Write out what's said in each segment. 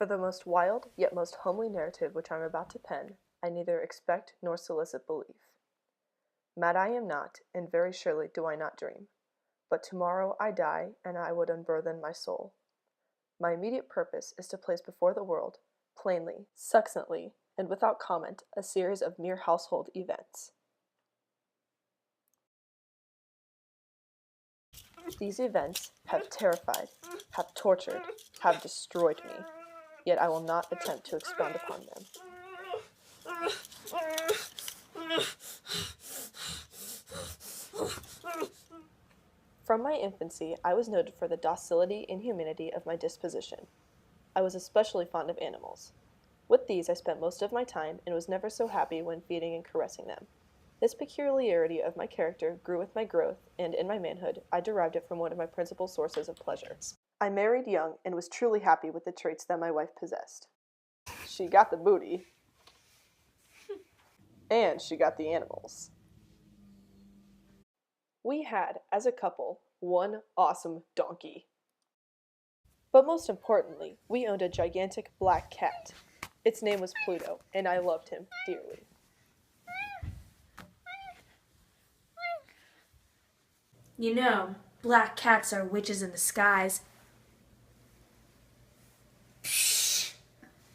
For the most wild, yet most homely narrative which I am about to pen, I neither expect nor solicit belief. Mad I am not, and very surely do I not dream. But tomorrow I die, and I would unburthen my soul. My immediate purpose is to place before the world, plainly, succinctly, and without comment, a series of mere household events. These events have terrified, have tortured, have destroyed me, yet I will not attempt to expound upon them. From my infancy, I was noted for the docility and humanity of my disposition. I was especially fond of animals. With these I spent most of my time, and was never so happy when feeding and caressing them. This peculiarity of my character grew with my growth, and in my manhood I derived it from one of my principal sources of pleasure. I married young, and was truly happy with the traits that my wife possessed. She got the booty, and she got the animals. We had, as a couple, one awesome donkey. But most importantly, we owned a gigantic black cat. Its name was Pluto, and I loved him dearly. You know, black cats are witches in disguise.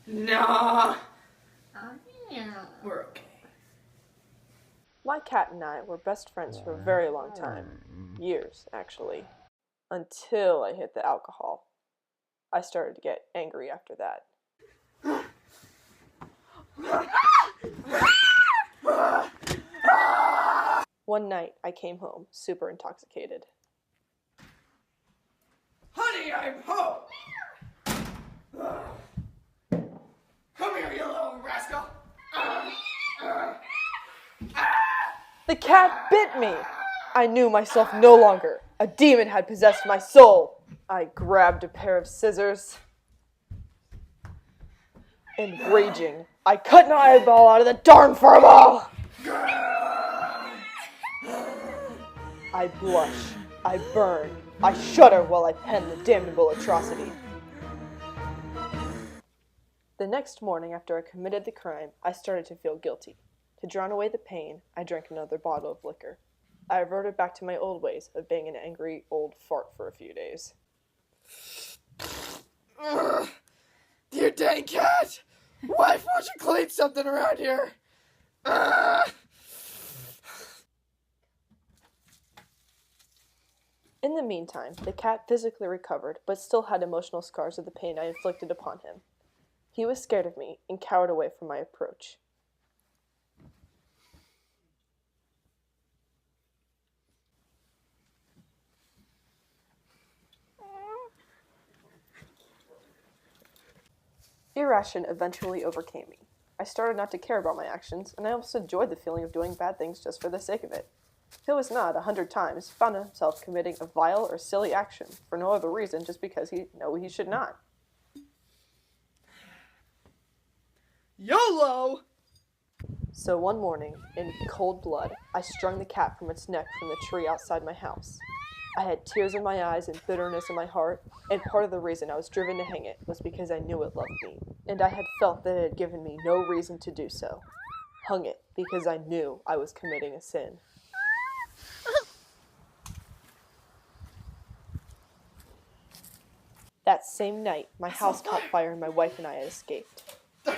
Nah. We're okay. My cat and I were best friends for a very long time. Years, actually. Until I hit the alcohol. I started to get angry after that. One night, I came home, super intoxicated. Honey, I'm home! Come here, you little rascal! The cat bit me! I knew myself no longer. A demon had possessed my soul. I grabbed a pair of scissors, and raging, I cut an eyeball out of the darn furball! I blush, I burn, I shudder while I pen the damnable atrocity. The next morning after I committed the crime, I started to feel guilty. To drown away the pain, I drank another bottle of liquor. I reverted back to my old ways of being an angry old fart for a few days. You dang cat! Why won't you clean something around here? In the meantime, the cat physically recovered, but still had emotional scars of the pain I inflicted upon him. He was scared of me and cowered away from my approach. Irration eventually overcame me. I started not to care about my actions, and I almost enjoyed the feeling of doing bad things just for the sake of it. Who has not, 100 times, found himself committing a vile or silly action for no other reason just because he should not? YOLO! So one morning, in cold blood, I strung the cat from its neck from the tree outside my house. I had tears in my eyes and bitterness in my heart, and part of the reason I was driven to hang it was because I knew it loved me, and I had felt that it had given me no reason to do so. Hung it because I knew I was committing a sin. That same night, my house caught fire and my wife and I had escaped. I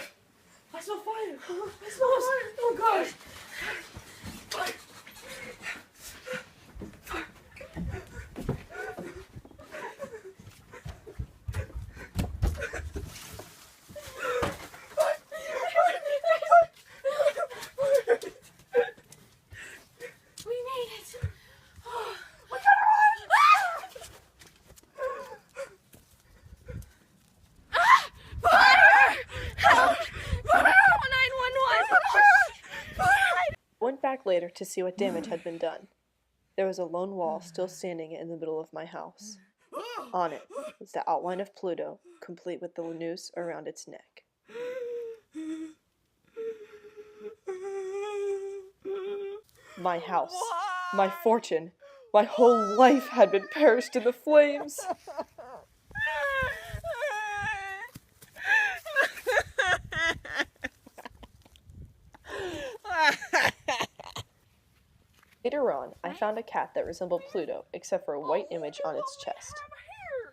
smell fire! I smell fire! Oh gosh! We made it! We gotta run! Fire! Help! Fire! 911! Went back later to see what damage had been done. There was a lone wall still standing in the middle of my house. On it was the outline of Pluto, complete with the noose around its neck. My house, my fortune, my whole life had been perished in the flames. Later on, I found a cat that resembled Pluto, except for a white image on its chest.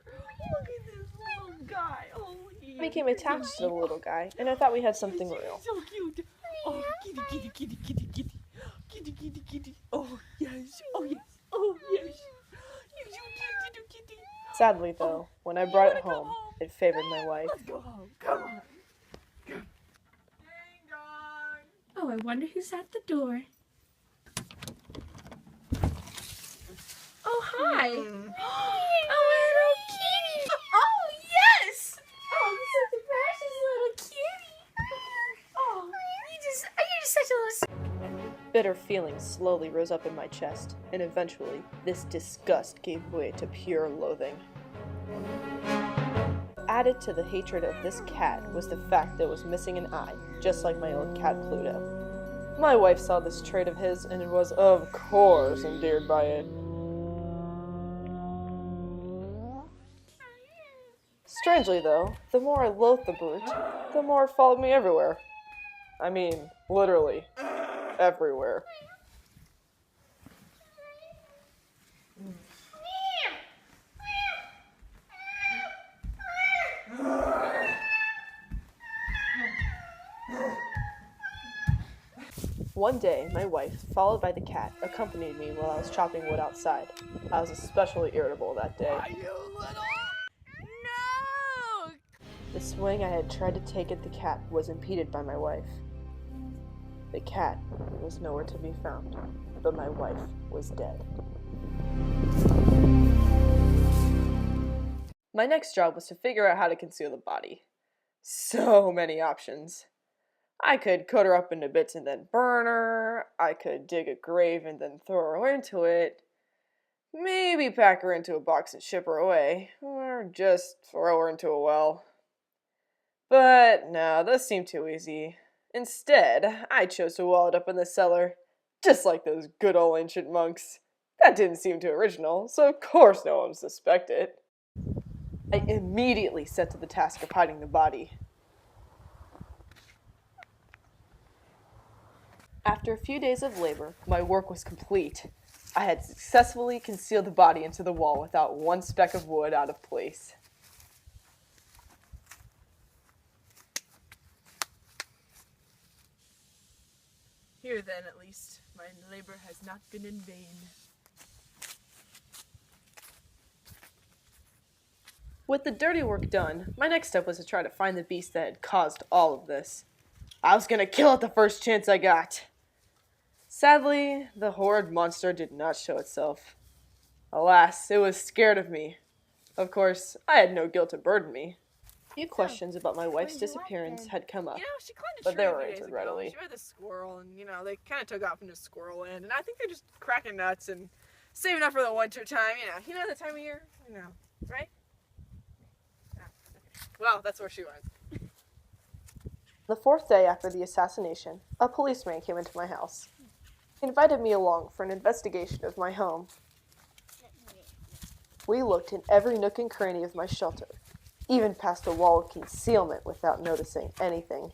Look at this little guy. Oh, I became attached to the little guy, and I thought we had something real. so cute. Oh, kitty, kitty, kitty, kitty, kitty. Kitty, kitty, kitty. Oh, yes. Oh, yes. Oh, yes. You're so cute, little kitty. Sadly, though, when I brought it home, it favored my wife. Let's go home. Come on. Come. Hang on. Oh, I wonder who's at the door. Oh, hi. Oh, little kitty. Oh, yes. Oh, you're such a precious little kitty. Oh, you're just such a little... Bitter feelings slowly rose up in my chest, and eventually, this disgust gave way to pure loathing. Added to the hatred of this cat was the fact that it was missing an eye, just like my own cat Pluto. My wife saw this trait of his and was, of course, endeared by it. Strangely, though, the more I loathed the brute, the more it followed me everywhere. I mean, literally, everywhere. One day, my wife, followed by the cat, accompanied me while I was chopping wood outside. I was especially irritable that day. Are you little? No! The swing I had tried to take at the cat was impeded by my wife. The cat was nowhere to be found, but my wife was dead. My next job was to figure out how to conceal the body. So many options. I could cut her up into bits and then burn her. I could dig a grave and then throw her into it. Maybe pack her into a box and ship her away. Or just throw her into a well. But no, those seemed too easy. Instead, I chose to wall it up in the cellar. Just like those good old ancient monks. That didn't seem too original, so of course no one would suspect it. I immediately set to the task of hiding the body. After a few days of labor, my work was complete. I had successfully concealed the body into the wall without one speck of wood out of place. Here then, at least, my labor has not been in vain. With the dirty work done, my next step was to try to find the beast that had caused all of this. I was gonna kill it the first chance I got. Sadly, the horrid monster did not show itself. Alas, it was scared of me. Of course, I had no guilt to burden me. A few questions about my wife's disappearance had come up, You know, she climbed a but tree they a were few days answered ago. readily. She met a squirrel, and, they kind of took off into squirrel land, and I think they're just cracking nuts and saving up for the winter time, You know the time of year? Right? Ah, okay. Well, that's where she went. The fourth day after the assassination, a policeman came into my house. He invited me along for an investigation of my home. We looked in every nook and cranny of my shelter, even past a wall of concealment without noticing anything.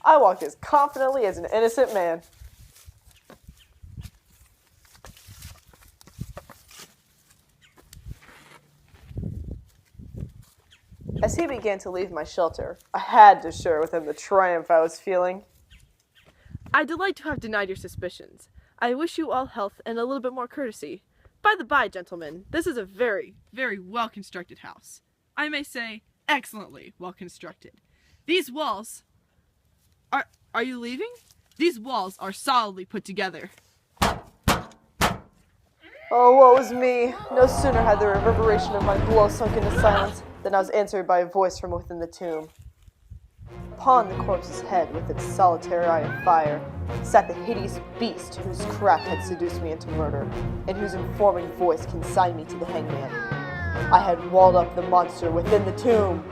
I walked as confidently as an innocent man. As he began to leave my shelter, I had to share with him the triumph I was feeling. I delight to have denied your suspicions. I wish you all health and a little bit more courtesy. By the by, gentlemen, this is a very, very well-constructed house. I may say, excellently well-constructed. These walls... Are you leaving? These walls are solidly put together. Oh, woe is me! No sooner had the reverberation of my blow sunk into silence than I was answered by a voice from within the tomb. Upon the corpse's head, with its solitary eye of fire, sat the hideous beast whose craft had seduced me into murder, and whose informing voice consigned me to the hangman. I had walled up the monster within the tomb.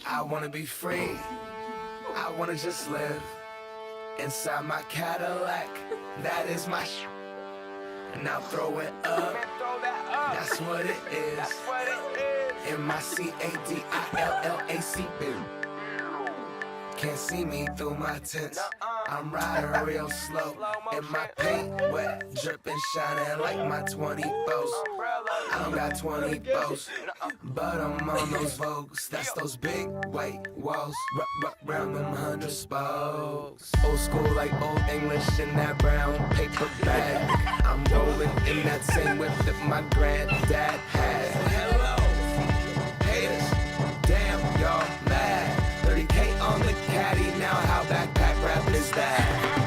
I wanna be free. I wanna just live inside my Cadillac. That is my and I'll throw it up. That's what it is. MICADILLACB. Can't see me through my tents. I'm riding real slow, and my paint wet, dripping, shining like my 20 bows. I don't got 20 bows, but I'm on those Vogues. That's those big white walls, round them 100 spokes. Old school like old English in that brown paper bag. I'm rolling in that same whip that my granddad had. Hello, haters, damn y'all mad. 30K on the caddy, now how backpack rap is that?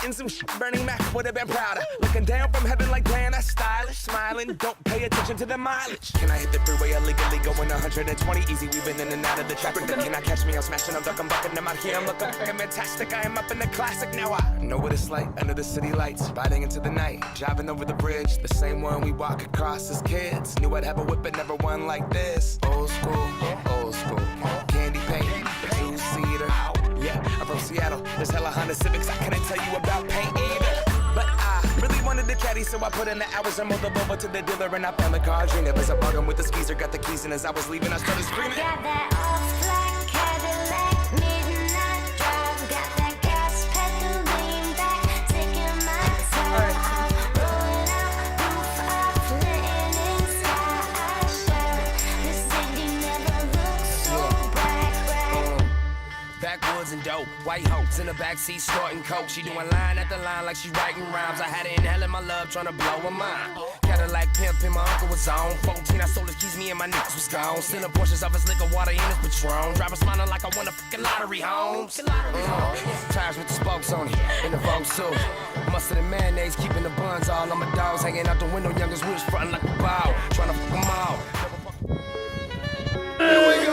In some shit, Bernie Mac would have been prouder. Looking down from heaven like, damn, that's stylish. Smiling, don't pay attention to the mileage. Can I hit the freeway illegally going 120 easy, weaving in and out of the traffic? Can I catch me? I'm smashing, I'm ducking, bucking. I'm out here, I'm looking fucking fantastic. I am up in the classic. Now I know what it's like under the city lights, riding into the night, driving over the bridge, the same one we walk across as kids. Knew I'd have a whip, but never one like this. Old school, candy paint, two-seater. Yeah, I'm from Seattle, there's hella Honda Civics, I couldn't tell you about paint either. But I really wanted the caddy, so I put in the hours and moved over to the dealer, and I found the car dream. It was a bug with the skeezer, got the keys, and as I was leaving, I started screaming. Got that off-black Cadillac, midnight drive, got that gas pedal lean back, taking my time. I'm rolling out, roof off, letting inside. The city never looks so bright. Backwoods and dope, white hopes in the backseat snorting coke. She doing line after line like she writing rhymes. I had her inhaling my love, trying to blow her mind. Cadillac pimpin', my uncle was on 14, I sold his keys, me and my niggas was gone. Stealing portions of his liquor, water in his Patron. Driver smiling like I won a fucking lottery, homes. Tires with the spokes on it, in the Vogue suit. Mustard and mayonnaise, keeping the buns all on my dogs. Hanging out the window, youngest wish, frontin' like a bow. Trying to fuck them all. Here we go.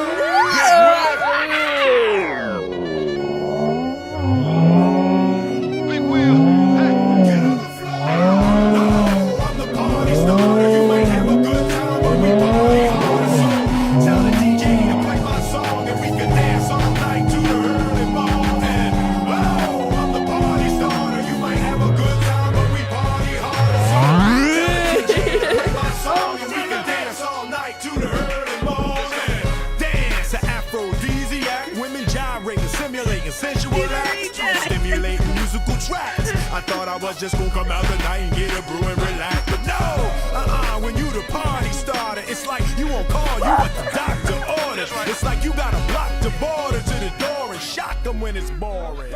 I thought I was just gonna come out tonight and get a brew and relax, but no, when you the party starter, it's like you on call, you what the doctor ordered. It's like you gotta block the border to the door and shock them when it's boring.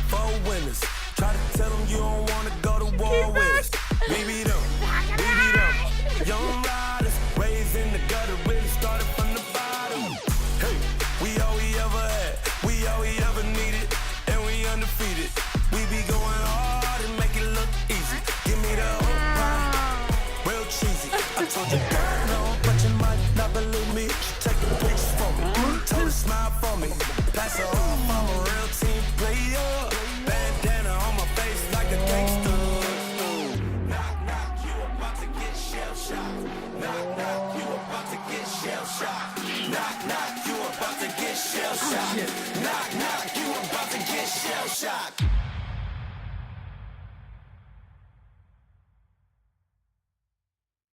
Four winners. Try to tell them you don't wanna go to war with us. Baby them. Young riders, raised in the gutter, really started from the bottom. Hey, we all we ever had, we all we ever needed, and we undefeated. We be going hard and make it look easy. Give me the whole pie, real cheesy. I told you, girl, no, but you might not believe me. Take a picture for me, tell her smile for me. Pass her off, I'm a real team player. Bandana on my face like a gangster. Knock, knock, you about to get shell-shocked. Knock, knock, you about to get shell-shocked. Knock, knock, you about to get shell-shocked. Knock, knock, you about to get shell-shocked.